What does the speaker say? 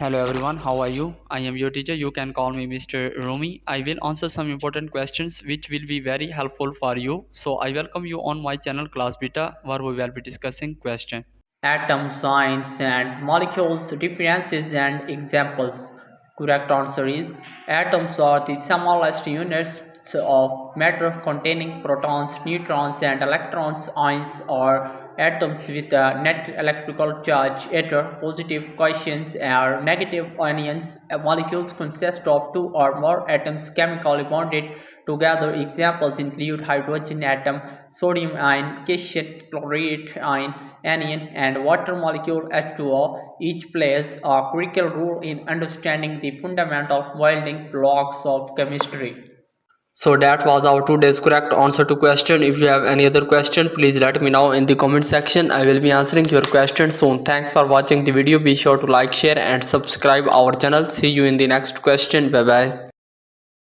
Hello everyone, how are you? I am your teacher. You can call me Mr. Rumi. I will answer some important questions which will be very helpful for you. So I welcome you on my channel Class Beta where we will be discussing question. Atom science and molecules differences and examples. Correct answer is atoms are the smallest units of matter containing protons, neutrons and electrons. Ions are atoms with a net electrical charge, either positive quotients or negative ions. Molecules consist of two or more atoms chemically bonded together. Examples include hydrogen atom, sodium ion, cation, chloride ion, anion, and water molecule H2O. Each plays a critical role in understanding the fundamental building blocks of chemistry. So that was our today's correct answer to question. If you have any other question, please let me know in the comment section. I will be answering your question soon. Thanks for watching the video. Be sure to like, share and subscribe our channel. See you in the next question. Bye bye.